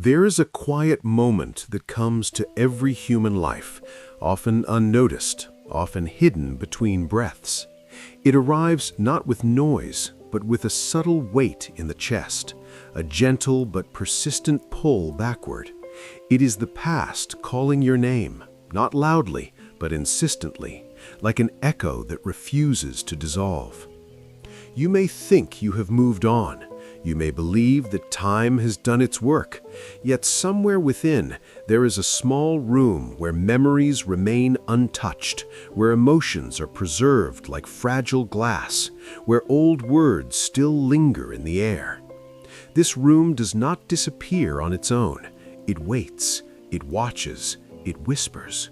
There is a quiet moment that comes to every human life, often unnoticed, often hidden between breaths. It arrives not with noise, but with a subtle weight in the chest, a gentle but persistent pull backward. It is the past calling your name, not loudly, but insistently, like an echo that refuses to dissolve. You may think you have moved on. You may believe that time has done its work, yet somewhere within there is a small room where memories remain untouched, where emotions are preserved like fragile glass, where old words still linger in the air. This room does not disappear on its own. It waits, it watches, it whispers.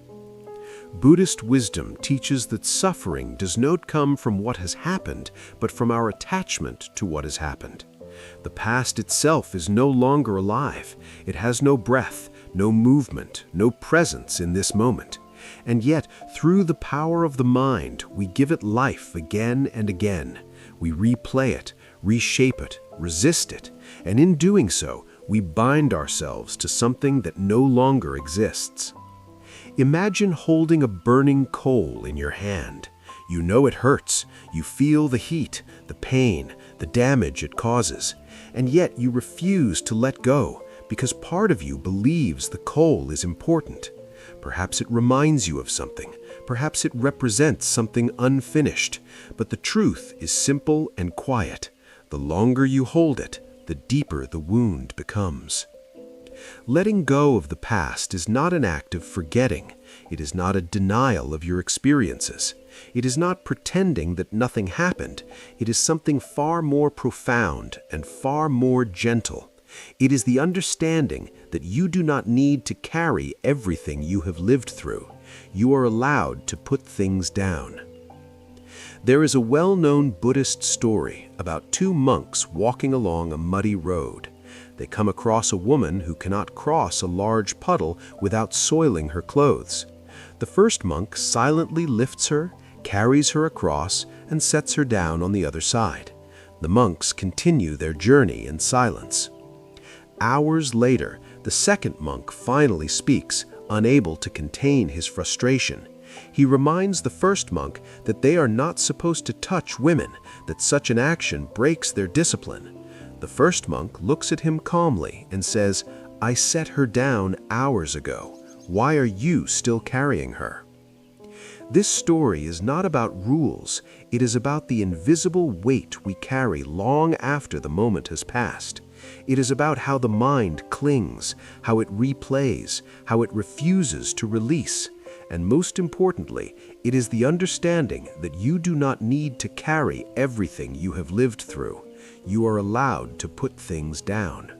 Buddhist wisdom teaches that suffering does not come from what has happened, but from our attachment to what has happened. The past itself is no longer alive. It has no breath, no movement, no presence in this moment. And yet, through the power of the mind, we give it life again and again. We replay it, reshape it, resist it, and in doing so, we bind ourselves to something that no longer exists. Imagine holding a burning coal in your hand. You know it hurts. You feel the heat, the pain, the damage it causes, and yet you refuse to let go because part of you believes the coal is important. Perhaps it reminds you of something. Perhaps it represents something unfinished. But the truth is simple and quiet. The longer you hold it, the deeper the wound becomes. Letting go of the past is not an act of forgetting. It is not a denial of your experiences. It is not pretending that nothing happened. It is something far more profound and far more gentle. It is the understanding that you do not need to carry everything you have lived through. You are allowed to put things down. There is a well-known Buddhist story about two monks walking along a muddy road. They come across a woman who cannot cross a large puddle without soiling her clothes. The first monk silently lifts her, carries her across, and sets her down on the other side. The monks continue their journey in silence. Hours later, the second monk finally speaks, unable to contain his frustration. He reminds the first monk that they are not supposed to touch women, that such an action breaks their discipline. The first monk looks at him calmly and says, "I set her down hours ago. Why are you still carrying her?" This story is not about rules. It is about the invisible weight we carry long after the moment has passed. It is about how the mind clings, how it replays, how it refuses to release. And most importantly, it is the understanding that you do not need to carry everything you have lived through. You are allowed to put things down.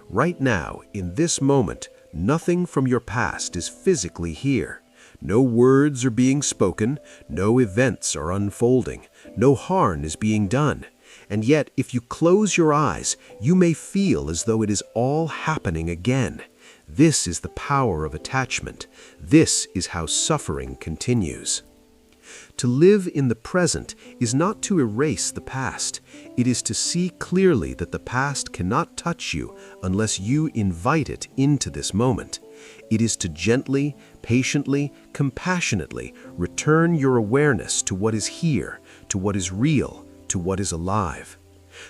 Right now, in this moment, nothing from your past is physically here. No words are being spoken, no events are unfolding, no harm is being done. And yet, if you close your eyes, you may feel as though it is all happening again. This is the power of attachment. This is how suffering continues. To live in the present is not to erase the past. It is to see clearly that the past cannot touch you unless you invite it into this moment. It is to gently, patiently, compassionately return your awareness to what is here, to what is real, to what is alive.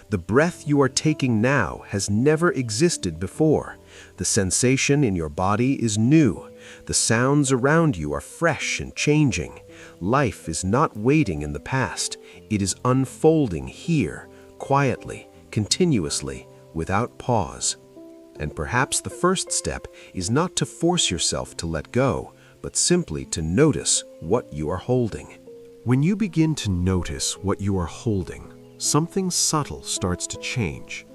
The breath you are taking now has never existed before. The sensation in your body is new. The sounds around you are fresh and changing. Life is not waiting in the past. It is unfolding here, quietly, continuously, without pause. And perhaps the first step is not to force yourself to let go, but simply to notice what you are holding. When you begin to notice what you are holding, something subtle starts to change.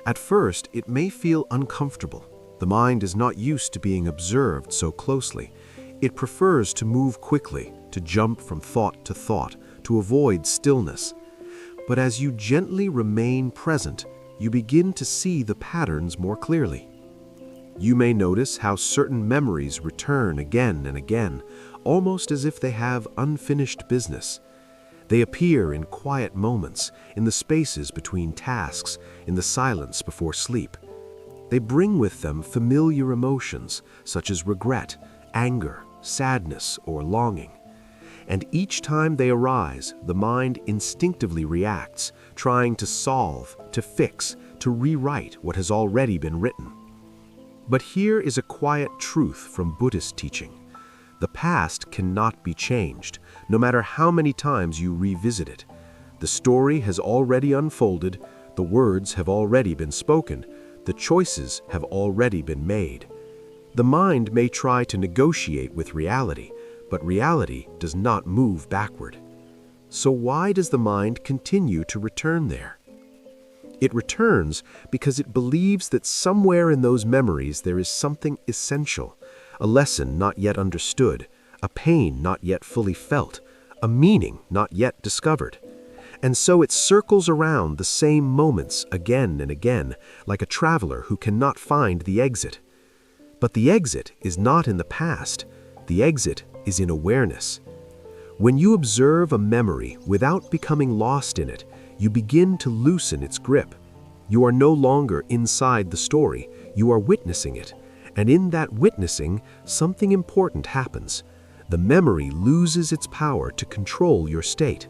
At first, it may feel uncomfortable. The mind is not used to being observed so closely. It prefers to move quickly, to jump from thought, to avoid stillness. But as you gently remain present, you begin to see the patterns more clearly. You may notice how certain memories return again and again, almost as if they have unfinished business. They appear in quiet moments, in the spaces between tasks, in the silence before sleep. They bring with them familiar emotions, such as regret, anger, sadness, or longing. And each time they arise, the mind instinctively reacts, trying to solve, to fix, to rewrite what has already been written. But here is a quiet truth from Buddhist teaching. The past cannot be changed, no matter how many times you revisit it. The story has already unfolded, the words have already been spoken, the choices have already been made. The mind may try to negotiate with reality, but reality does not move backward. So why does the mind continue to return there? It returns because it believes that somewhere in those memories there is something essential, a lesson not yet understood, a pain not yet fully felt, a meaning not yet discovered. And so it circles around the same moments again and again, like a traveler who cannot find the exit. But the exit is not in the past. The exit is in awareness. When you observe a memory without becoming lost in it, you begin to loosen its grip. You are no longer inside the story, you are witnessing it. And in that witnessing, something important happens. The memory loses its power to control your state.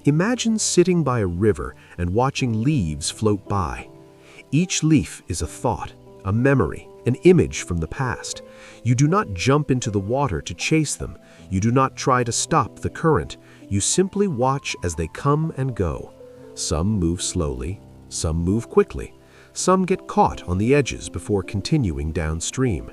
Imagine sitting by a river and watching leaves float by. Each leaf is a thought, a memory, an image from the past. You do not jump into the water to chase them. You do not try to stop the current. You simply watch as they come and go. Some move slowly, some move quickly. Some get caught on the edges before continuing downstream.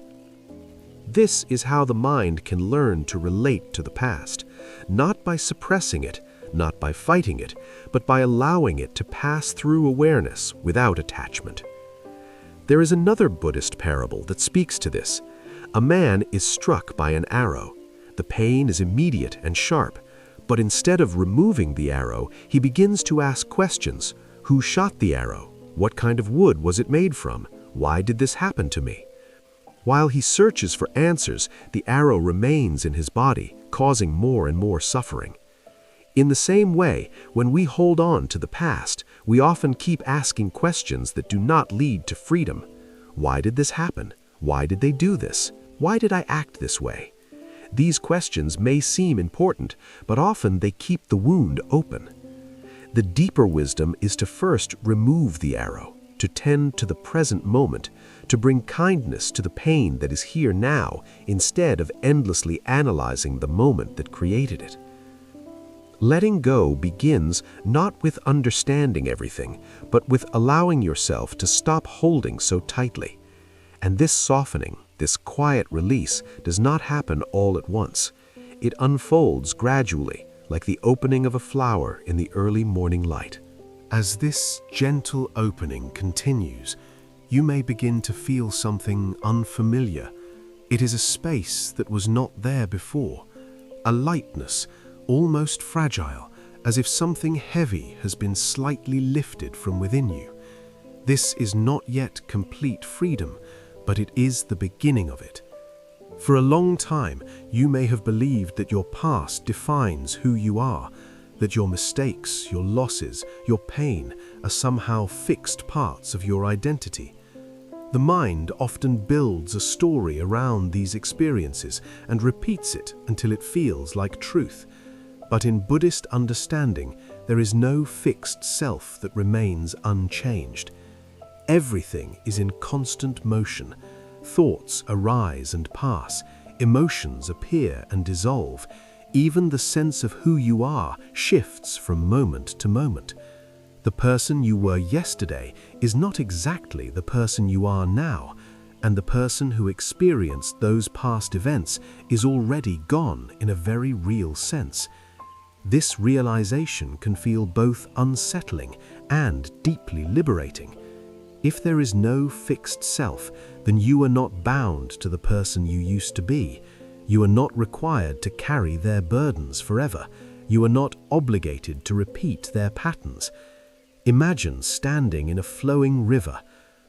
This is how the mind can learn to relate to the past, not by suppressing it, not by fighting it, but by allowing it to pass through awareness without attachment. There is another Buddhist parable that speaks to this. A man is struck by an arrow. The pain is immediate and sharp, but instead of removing the arrow, he begins to ask questions. Who shot the arrow? What kind of wood was it made from? Why did this happen to me? While he searches for answers, the arrow remains in his body, causing more and more suffering. In the same way, when we hold on to the past, we often keep asking questions that do not lead to freedom. Why did this happen? Why did they do this? Why did I act this way? These questions may seem important, but often they keep the wound open. The deeper wisdom is to first remove the arrow, to tend to the present moment, to bring kindness to the pain that is here now, instead of endlessly analyzing the moment that created it. Letting go begins not with understanding everything, but with allowing yourself to stop holding so tightly. And this softening, this quiet release, does not happen all at once. It unfolds gradually, like the opening of a flower in the early morning light. As this gentle opening continues, you may begin to feel something unfamiliar. It is a space that was not there before, a lightness, almost fragile, as if something heavy has been slightly lifted from within you. This is not yet complete freedom, but it is the beginning of it. For a long time, you may have believed that your past defines who you are, that your mistakes, your losses, your pain are somehow fixed parts of your identity. The mind often builds a story around these experiences and repeats it until it feels like truth. But in Buddhist understanding, there is no fixed self that remains unchanged. Everything is in constant motion. Thoughts arise and pass, emotions appear and dissolve. Even the sense of who you are shifts from moment to moment. The person you were yesterday is not exactly the person you are now, and the person who experienced those past events is already gone in a very real sense. This realization can feel both unsettling and deeply liberating. If there is no fixed self, then you are not bound to the person you used to be. You are not required to carry their burdens forever. You are not obligated to repeat their patterns. Imagine standing in a flowing river.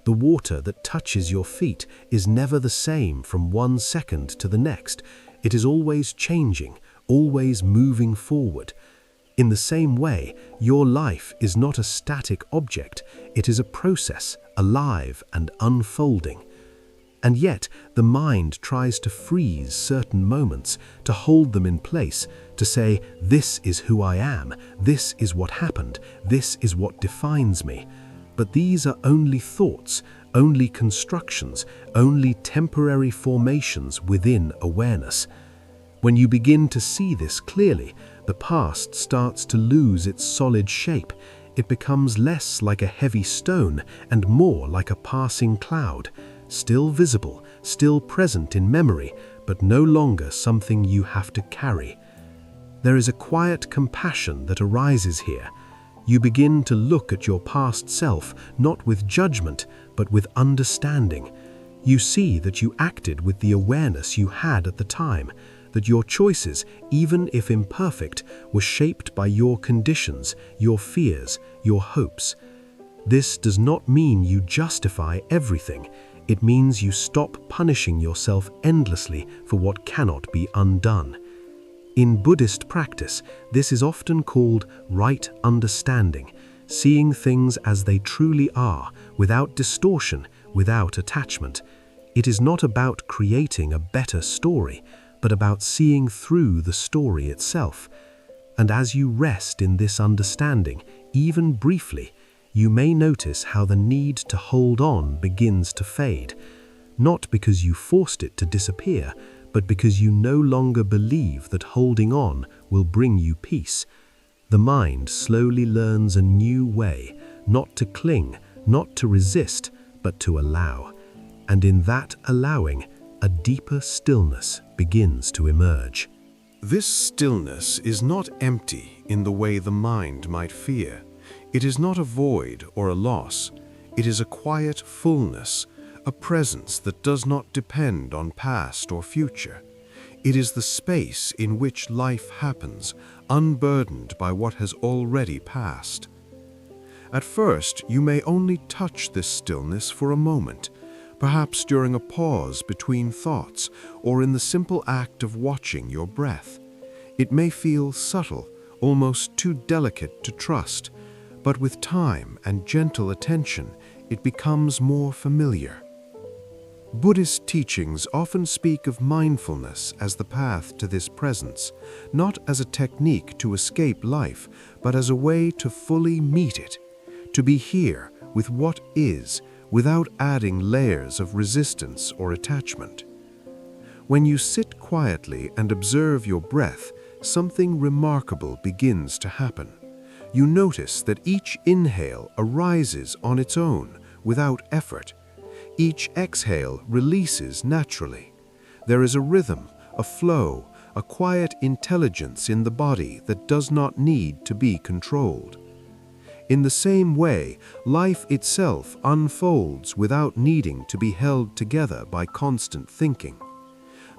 The water that touches your feet is never the same from one second to the next. It is always changing, always moving forward. In the same way, your life is not a static object, it is a process, alive and unfolding. And yet, the mind tries to freeze certain moments, to hold them in place, to say, this is who I am, this is what happened, this is what defines me. But these are only thoughts, only constructions, only temporary formations within awareness. When you begin to see this clearly, the past starts to lose its solid shape. It becomes less like a heavy stone and more like a passing cloud, still visible, still present in memory, but no longer something you have to carry. There is a quiet compassion that arises here. You begin to look at your past self, not with judgment, but with understanding. You see that you acted with the awareness you had at the time, that your choices, even if imperfect, were shaped by your conditions, your fears, your hopes. This does not mean you justify everything. It means you stop punishing yourself endlessly for what cannot be undone. In Buddhist practice, this is often called right understanding, seeing things as they truly are, without distortion, without attachment. It is not about creating a better story, but about seeing through the story itself. And as you rest in this understanding, even briefly, you may notice how the need to hold on begins to fade, not because you forced it to disappear, but because you no longer believe that holding on will bring you peace. The mind slowly learns a new way, not to cling, not to resist, but to allow. And in that allowing, a deeper stillness begins to emerge. This stillness is not empty in the way the mind might fear. It is not a void or a loss. It is a quiet fullness, a presence that does not depend on past or future. It is the space in which life happens, unburdened by what has already passed. At first, you may only touch this stillness for a moment, perhaps during a pause between thoughts or in the simple act of watching your breath. It may feel subtle, almost too delicate to trust, but with time and gentle attention, it becomes more familiar. Buddhist teachings often speak of mindfulness as the path to this presence, not as a technique to escape life, but as a way to fully meet it, to be here with what is, without adding layers of resistance or attachment. When you sit quietly and observe your breath, something remarkable begins to happen. You notice that each inhale arises on its own, without effort. Each exhale releases naturally. There is a rhythm, a flow, a quiet intelligence in the body that does not need to be controlled. In the same way, life itself unfolds without needing to be held together by constant thinking.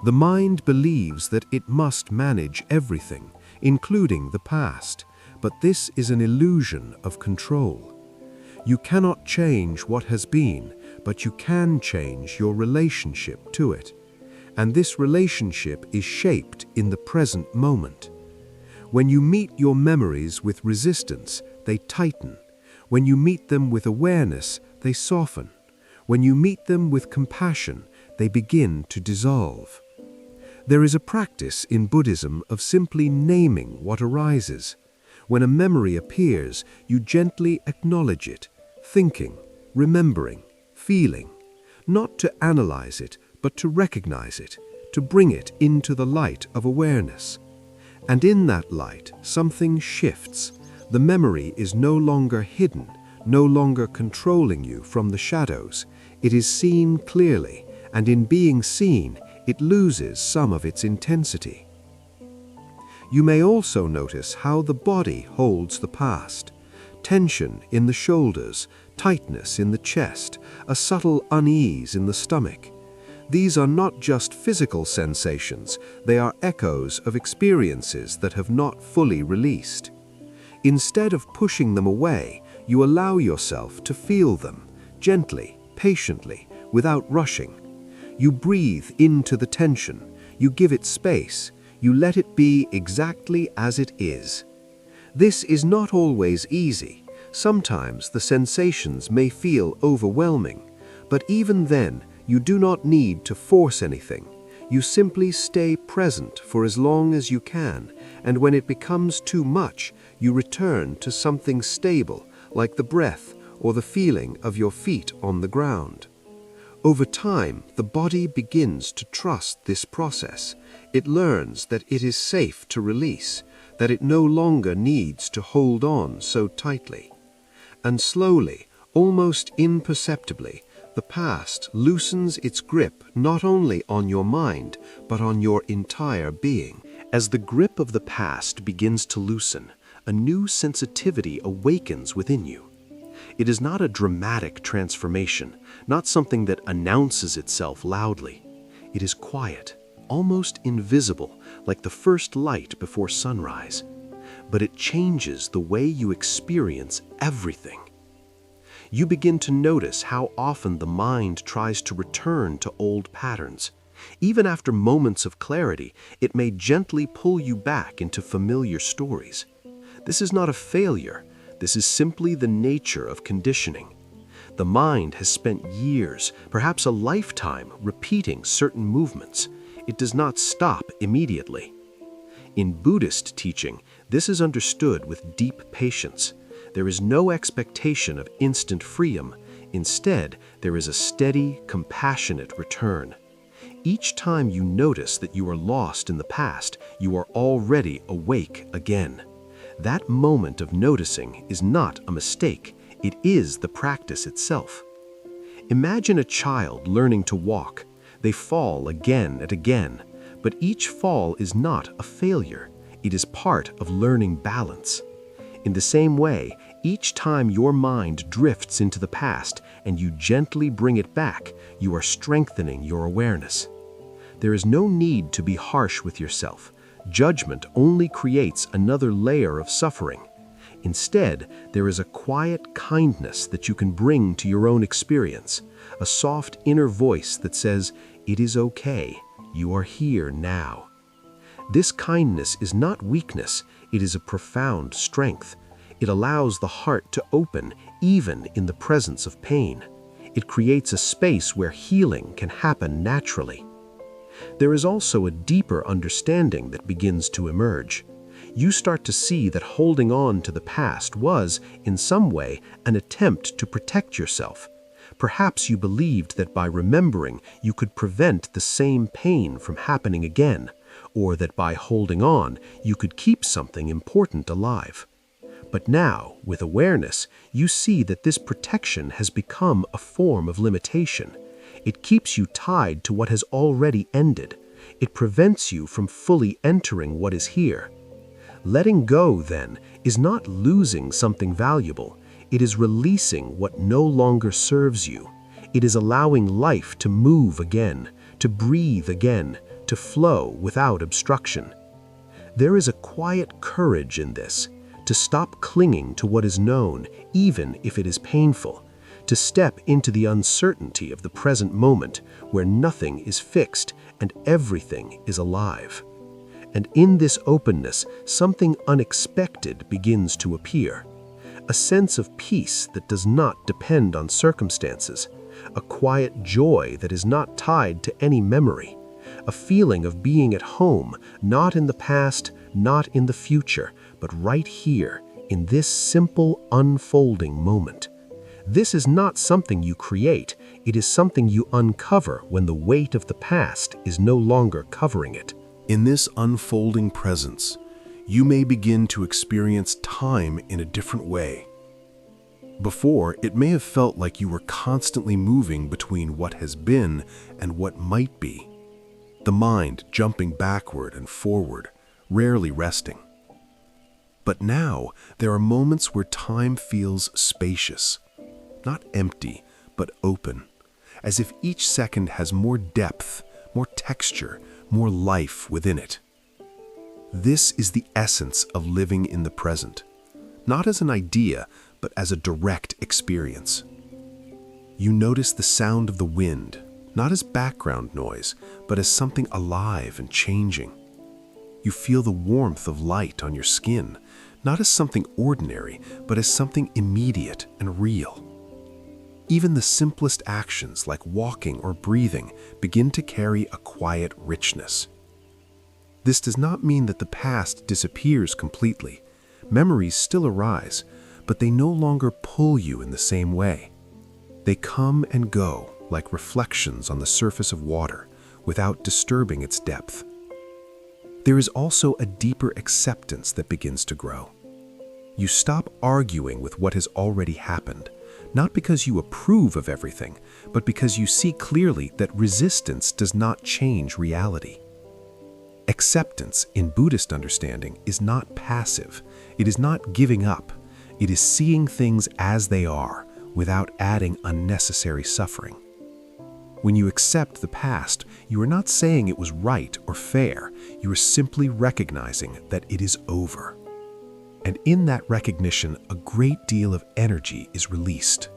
The mind believes that it must manage everything, including the past, but this is an illusion of control. You cannot change what has been, but you can change your relationship to it. And this relationship is shaped in the present moment. When you meet your memories with resistance, they tighten. When you meet them with awareness, they soften. When you meet them with compassion, they begin to dissolve. There is a practice in Buddhism of simply naming what arises. When a memory appears, you gently acknowledge it, thinking, remembering, feeling, not to analyze it, but to recognize it, to bring it into the light of awareness. And in that light, something shifts. The memory is no longer hidden, no longer controlling you from the shadows. It is seen clearly, and in being seen, it loses some of its intensity. You may also notice how the body holds the past. Tension in the shoulders, tightness in the chest, a subtle unease in the stomach. These are not just physical sensations, they are echoes of experiences that have not fully released. Instead of pushing them away, you allow yourself to feel them, gently, patiently, without rushing. You breathe into the tension, you give it space, you let it be exactly as it is. This is not always easy. Sometimes the sensations may feel overwhelming, but even then, you do not need to force anything. You simply stay present for as long as you can, and when it becomes too much, you return to something stable, like the breath or the feeling of your feet on the ground. Over time, the body begins to trust this process. It learns that it is safe to release, that it no longer needs to hold on so tightly. And slowly, almost imperceptibly, the past loosens its grip not only on your mind, but on your entire being. As the grip of the past begins to loosen, a new sensitivity awakens within you. It is not a dramatic transformation, not something that announces itself loudly. It is quiet, almost invisible, like the first light before sunrise. But it changes the way you experience everything. You begin to notice how often the mind tries to return to old patterns. Even after moments of clarity, it may gently pull you back into familiar stories. This is not a failure. This is simply the nature of conditioning. The mind has spent years, perhaps a lifetime, repeating certain movements. It does not stop immediately. In Buddhist teaching, this is understood with deep patience. There is no expectation of instant freedom. Instead, there is a steady, compassionate return. Each time you notice that you are lost in the past, you are already awake again. That moment of noticing is not a mistake. It is the practice itself. Imagine a child learning to walk. They fall again and again, but each fall is not a failure. It is part of learning balance. In the same way, each time your mind drifts into the past and you gently bring it back, you are strengthening your awareness. There is no need to be harsh with yourself. Judgment only creates another layer of suffering. Instead, there is a quiet kindness that you can bring to your own experience, a soft inner voice that says, "It is okay, you are here now." This kindness is not weakness, it is a profound strength. It allows the heart to open even in the presence of pain. It creates a space where healing can happen naturally. There is also a deeper understanding that begins to emerge. You start to see that holding on to the past was, in some way, an attempt to protect yourself. Perhaps you believed that by remembering you could prevent the same pain from happening again, or that by holding on you could keep something important alive. But now, with awareness, you see that this protection has become a form of limitation. It keeps you tied to what has already ended. It prevents you from fully entering what is here. Letting go, then, is not losing something valuable. It is releasing what no longer serves you. It is allowing life to move again, to breathe again, to flow without obstruction. There is a quiet courage in this, to stop clinging to what is known, even if it is painful, to step into the uncertainty of the present moment where nothing is fixed and everything is alive. And in this openness, something unexpected begins to appear. A sense of peace that does not depend on circumstances, a quiet joy that is not tied to any memory, a feeling of being at home, not in the past, not in the future, but right here, in this simple, unfolding moment. This is not something you create, it is something you uncover when the weight of the past is no longer covering it. In this unfolding presence, you may begin to experience time in a different way. Before, it may have felt like you were constantly moving between what has been and what might be. The mind jumping backward and forward, rarely resting. But now, there are moments where time feels spacious, not empty, but open, as if each second has more depth, more texture, more life within it. This is the essence of living in the present, not as an idea, but as a direct experience. You notice the sound of the wind, not as background noise, but as something alive and changing. You feel the warmth of light on your skin, not as something ordinary, but as something immediate and real. Even the simplest actions like walking or breathing begin to carry a quiet richness. This does not mean that the past disappears completely. Memories still arise, but they no longer pull you in the same way. They come and go like reflections on the surface of water without disturbing its depth. There is also a deeper acceptance that begins to grow. You stop arguing with what has already happened, not because you approve of everything, but because you see clearly that resistance does not change reality. Acceptance in Buddhist understanding is not passive. It is not giving up. It is seeing things as they are without adding unnecessary suffering. When you accept the past, you are not saying it was right or fair. You are simply recognizing that it is over. And in that recognition, a great deal of energy is released.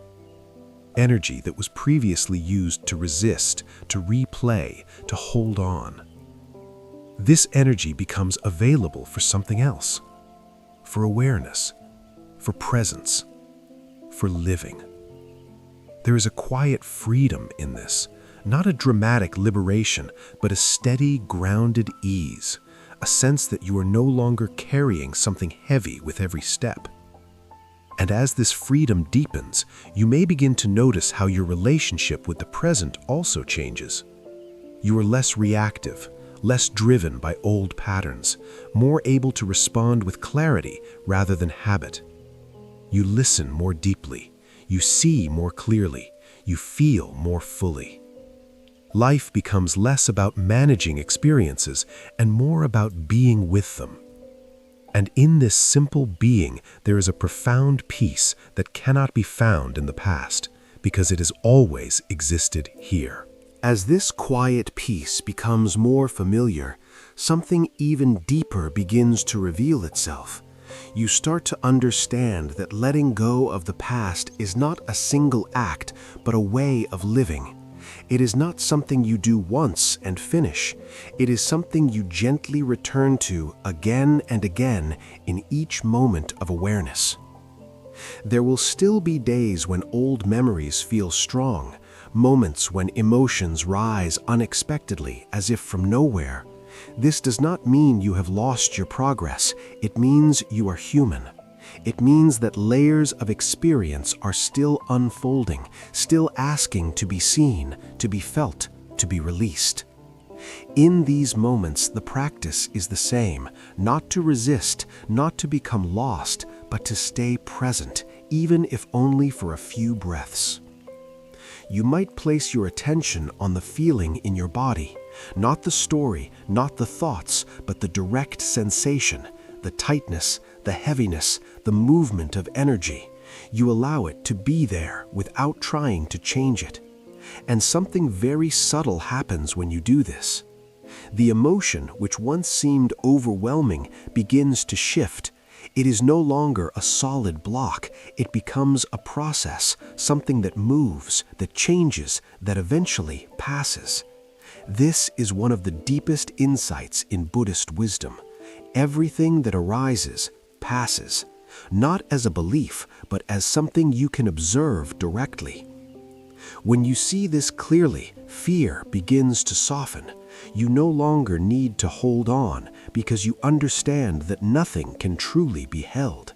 Energy that was previously used to resist, to replay, to hold on. This energy becomes available for something else, for awareness, for presence, for living. There is a quiet freedom in this, not a dramatic liberation, but a steady, grounded ease, a sense that you are no longer carrying something heavy with every step. And as this freedom deepens, you may begin to notice how your relationship with the present also changes. You are less reactive, less driven by old patterns, more able to respond with clarity rather than habit. You listen more deeply, you see more clearly, you feel more fully. Life becomes less about managing experiences and more about being with them. And in this simple being, there is a profound peace that cannot be found in the past, because it has always existed here. As this quiet peace becomes more familiar, something even deeper begins to reveal itself. You start to understand that letting go of the past is not a single act, but a way of living. It is not something you do once and finish. It is something you gently return to again and again in each moment of awareness. There will still be days when old memories feel strong, moments when emotions rise unexpectedly as if from nowhere. This does not mean you have lost your progress. It means you are human. It means that layers of experience are still unfolding, still asking to be seen, to be felt, to be released. In these moments, the practice is the same, not to resist, not to become lost, but to stay present, even if only for a few breaths. You might place your attention on the feeling in your body, not the story, not the thoughts, but the direct sensation, the tightness, the heaviness, the movement of energy. You allow it to be there without trying to change it. And something very subtle happens when you do this. The emotion, which once seemed overwhelming, begins to shift. It is no longer a solid block. It becomes a process, something that moves, that changes, that eventually passes. This is one of the deepest insights in Buddhist wisdom. Everything that arises passes, not as a belief, but as something you can observe directly. When you see this clearly, fear begins to soften. You no longer need to hold on because you understand that nothing can truly be held.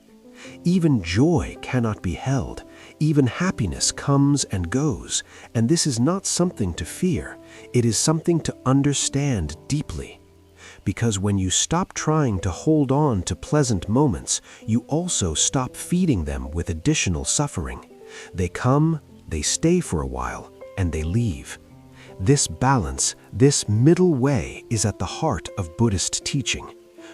Even joy cannot be held. Even happiness comes and goes, and this is not something to fear. It is something to understand deeply. Because when you stop trying to hold on to pleasant moments, you also stop feeding them with additional suffering. They come, they stay for a while, and they leave. This balance, this middle way, is at the heart of Buddhist teaching.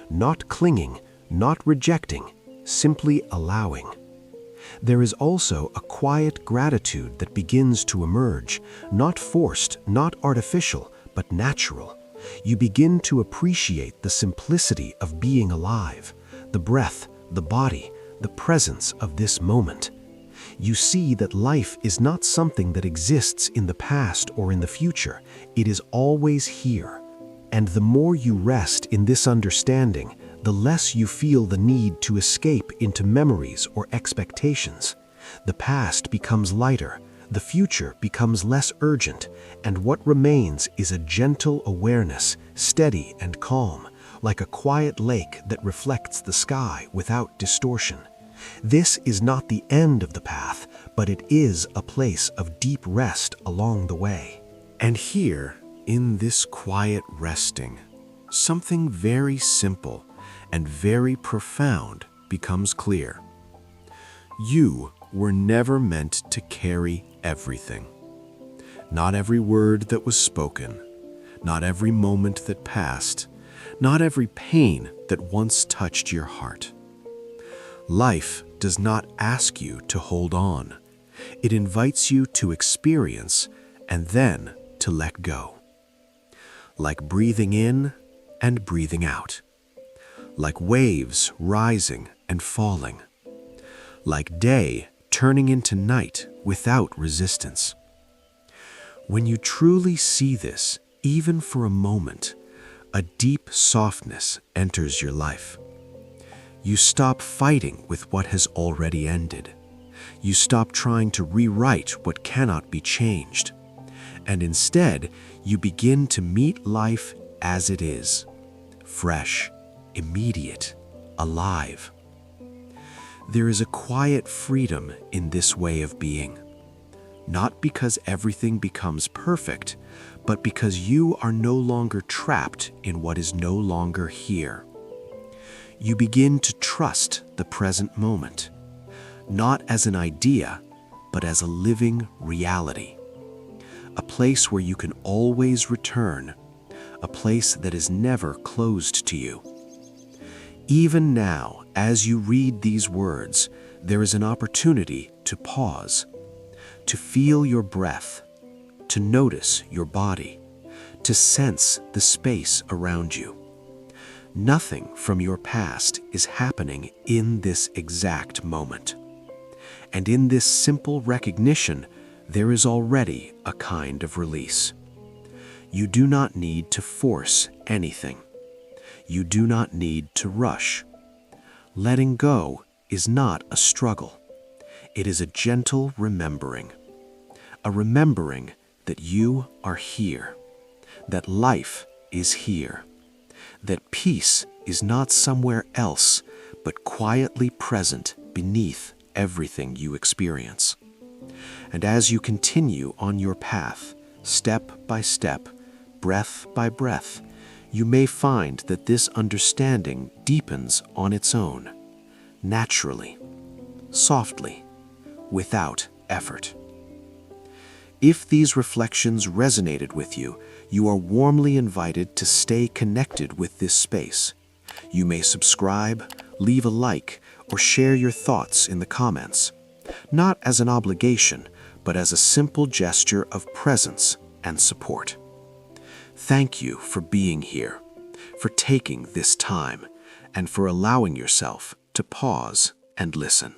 Not clinging, not rejecting, simply allowing. There is also a quiet gratitude that begins to emerge, not forced, not artificial, but natural. You begin to appreciate the simplicity of being alive, the breath, the body, the presence of this moment. You see that life is not something that exists in the past or in the future. It is always here. And the more you rest in this understanding, the less you feel the need to escape into memories or expectations. The past becomes lighter, the future becomes less urgent, and what remains is a gentle awareness, steady and calm, like a quiet lake that reflects the sky without distortion. This is not the end of the path, but it is a place of deep rest along the way. And here, in this quiet resting, something very simple and very profound becomes clear. You were never meant to carry everything. Not every word that was spoken, not every moment that passed, not every pain that once touched your heart. Life does not ask you to hold on. It invites you to experience and then to let go. Like breathing in and breathing out. Like waves rising and falling. Like day turning into night without resistance. When you truly see this, even for a moment, a deep softness enters your life. You stop fighting with what has already ended. You stop trying to rewrite what cannot be changed. And instead, you begin to meet life as it is, fresh, immediate, alive. There is a quiet freedom in this way of being, not because everything becomes perfect, but because you are no longer trapped in what is no longer here. You begin to trust the present moment, not as an idea, but as a living reality. A place where you can always return, a place that is never closed to you. Even now, as you read these words, there is an opportunity to pause, to feel your breath, to notice your body, to sense the space around you. Nothing from your past is happening in this exact moment. And in this simple recognition, there is already a kind of release. You do not need to force anything. You do not need to rush. Letting go is not a struggle. It is a gentle remembering. A remembering that you are here, that life is here, that peace is not somewhere else, but quietly present beneath everything you experience. And as you continue on your path, step by step, breath by breath, you may find that this understanding deepens on its own, naturally, softly, without effort. If these reflections resonated with you, you are warmly invited to stay connected with this space. You may subscribe, leave a like, or share your thoughts in the comments, not as an obligation, but as a simple gesture of presence and support. Thank you for being here, for taking this time, and for allowing yourself to pause and listen.